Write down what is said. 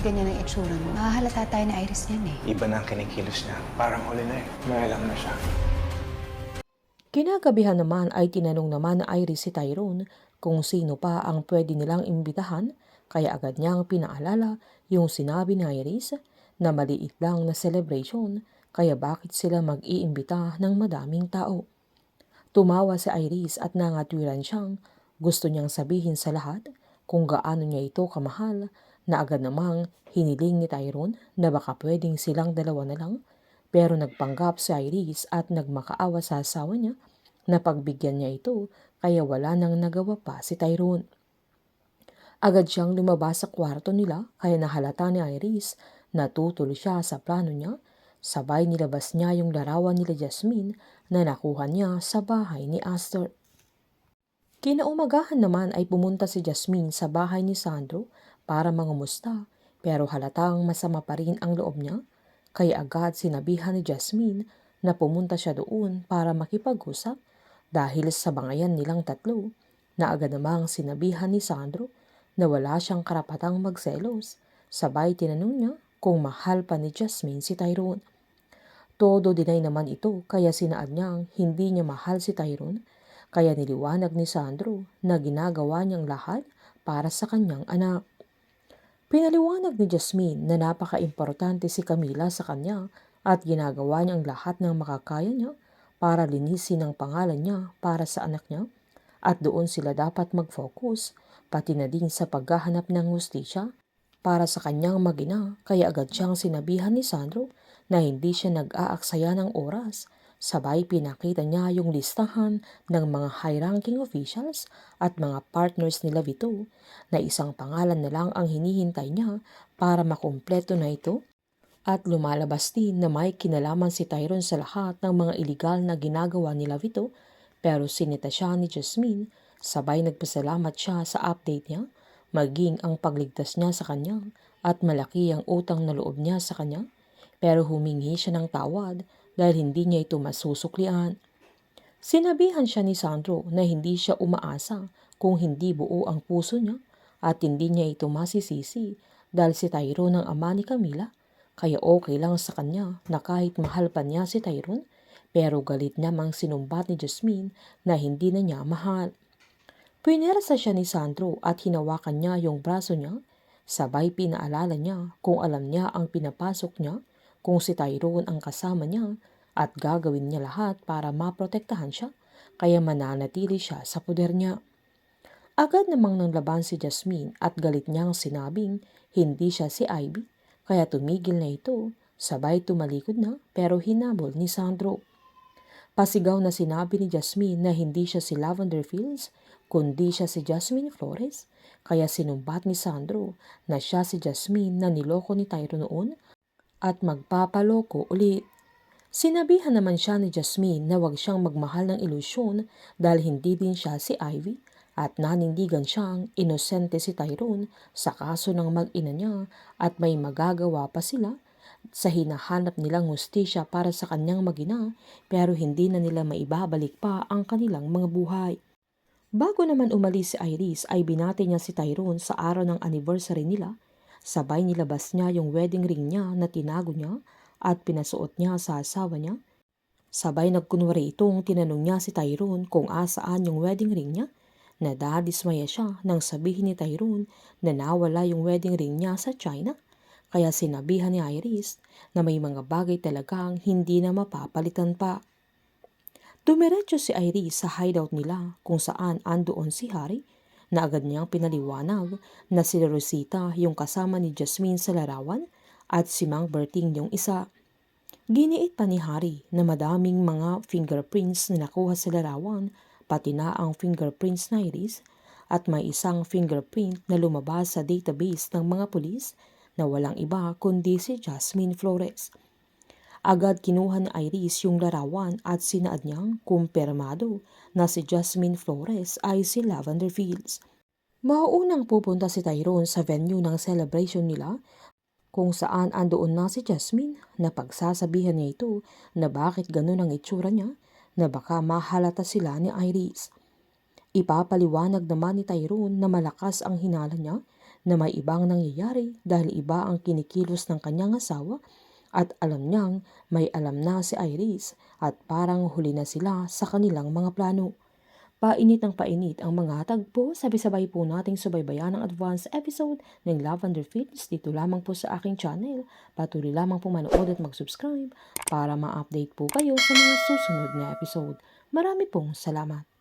ganyan ang itsura mo. Mahahalata tayo na Iris niyan eh. Iba na ang kinikilos niya. Parang huli na eh. May alam na siya. Kinagabihan naman ay tinanong naman na Iris si Tyrone kung sino pa ang pwede nilang imbitahan, kaya agad niyang pinaalala yung sinabi ni Iris na maliit lang na celebration, kaya bakit sila mag-iimbita ng madaming tao. Tumawa si Iris at nangatwiran siyang gusto niyang sabihin sa lahat kung gaano niya ito kamahal, na agad namang hiniling ni Tyrone na baka pwedeng silang dalawa na lang, pero nagpanggap si Iris at nagmakaawa sa asawa niya na pagbigyan niya ito, kaya wala nang nagawa pa si Tyrone. Agad siyang lumabas sa kwarto nila, kaya nahalata ni Iris na tutol siya sa plano niya. Sabay nilabas niya yung larawan nila Jasmine na nakuha niya sa bahay ni Astor. Kinaumagahan naman ay pumunta si Jasmine sa bahay ni Sandro para mangumusta, pero halatang masama pa rin ang loob niya, kaya agad sinabihan ni Jasmine na pumunta siya doon para makipag-usap dahil sa bangayan nilang tatlo, na agad namang sinabihan ni Sandro na wala siyang karapatang magselos. Sabay tinanong niya kung mahal pa ni Jasmine si Tyrone. Todo dinay naman ito, kaya sinaad niyang hindi niya mahal si Tyrone, kaya niliwanag ni Sandro na ginagawa niyang lahat para sa kanyang anak. Pinaliwanag ni Jasmine na napaka-importante si Camila sa kanya at ginagawa niyang lahat ng makakaya niya para linisin ang pangalan niya para sa anak niya, at doon sila dapat mag-focus, pati na din sa paghahanap ng hustisya para sa kanyang mag-ina, kaya agad siyang sinabihan ni Sandro na hindi siya nag-aaksaya ng oras. Sabay pinakita niya yung listahan ng mga high-ranking officials at mga partners nila Vito, na isang pangalan na lang ang hinihintay niya para makumpleto na ito. At lumalabas din na may kinalaman si Tyrone sa lahat ng mga iligal na ginagawa nila Vito, pero sinita siya ni Jasmine. Sabay nagpasalamat siya sa update niya, maging ang pagligtas niya sa kanya, at malaki ang utang na loob niya sa kanya, pero humingi siya ng tawad dahil hindi niya ito masusuklian. Sinabihan siya ni Sandro na hindi siya umaasa kung hindi buo ang puso niya, at hindi niya ito masisisi dahil si Tyrone ang ama ni Camila, kaya okay lang sa kanya na kahit mahal pa niya si Tyrone, pero galit namang sinumbat ni Jasmine na hindi na niya mahal. Pinersa siya ni Sandro at hinawakan niya yung braso niya, sabay pinaalala niya kung alam niya ang pinapasok niya, kung si Tyrone ang kasama niya, at gagawin niya lahat para maprotektahan siya, kaya mananatili siya sa poder niya. Agad namang nanglaban si Jasmine at galit niyang sinabing hindi siya si Ivy, kaya tumigil na ito, sabay tumalikod na, pero hinabol ni Sandro. Pasigaw na sinabi ni Jasmine na hindi siya si Lavender Fields, kundi siya si Jasmine Flores, kaya sinumbat ni Sandro na siya si Jasmine na niloko ni Tyrone noon at magpapaloko ulit. Sinabihan naman siya ni Jasmine na wag siyang magmahal ng ilusyon dahil hindi din siya si Ivy, at nanindigan siyang inosente si Tyrone sa kaso ng mag-ina niya, at may magagawa pa sila sa hinahanap nilang hustisya para sa kanyang mag-ina, pero hindi na nila maibabalik pa ang kanilang mga buhay. Bago naman umalis si Iris ay binati niya si Tyrone sa araw ng anniversary nila. Sabay nilabas niya yung wedding ring niya na tinago niya at pinasuot niya sa asawa niya. Sabay nagkunwari itong tinanong niya si Tyrone kung asaan yung wedding ring niya. Nadadismaya siya nang sabihin ni Tyrone na nawala yung wedding ring niya sa China, kaya sinabihan ni Iris na may mga bagay talagang hindi na mapapalitan pa. Dumiretso si Iris sa hideout nila kung saan andoon si Harry, na agad niyang pinaliwanag na si Rosita yung kasama ni Jasmine sa larawan at si Mang Berting yung isa. Giniit pa ni Harry na madaming mga fingerprints na nakuha sa larawan, pati na ang fingerprints na Iris, at may isang fingerprint na lumabas sa database ng mga pulis na walang iba kundi si Jasmine Flores. Agad kinuha ni Iris yung larawan at sinaad niyang kumpirmado na si Jasmine Flores ay si Lavender Fields. Mauunang pupunta si Tyrone sa venue ng celebration nila, kung saan andoon na si Jasmine, na pagsasabihan niya ito na bakit ganun ang itsura niya, na baka mahalata sila ni Iris. Ipapaliwanag naman ni Tyrone na malakas ang hinala niya na may ibang nangyayari dahil iba ang kinikilos ng kanyang asawa at alam niyang may alam na si Iris at parang huli na sila sa kanilang mga plano. Painit ng painit ang mga tagpo, sabay-sabay po nating subaybayan ang advance episode ng Lavender Fields dito lamang po sa aking channel. Patuloy lamang po manood at mag-subscribe para ma-update po kayo sa mga susunod na episode. Marami pong salamat.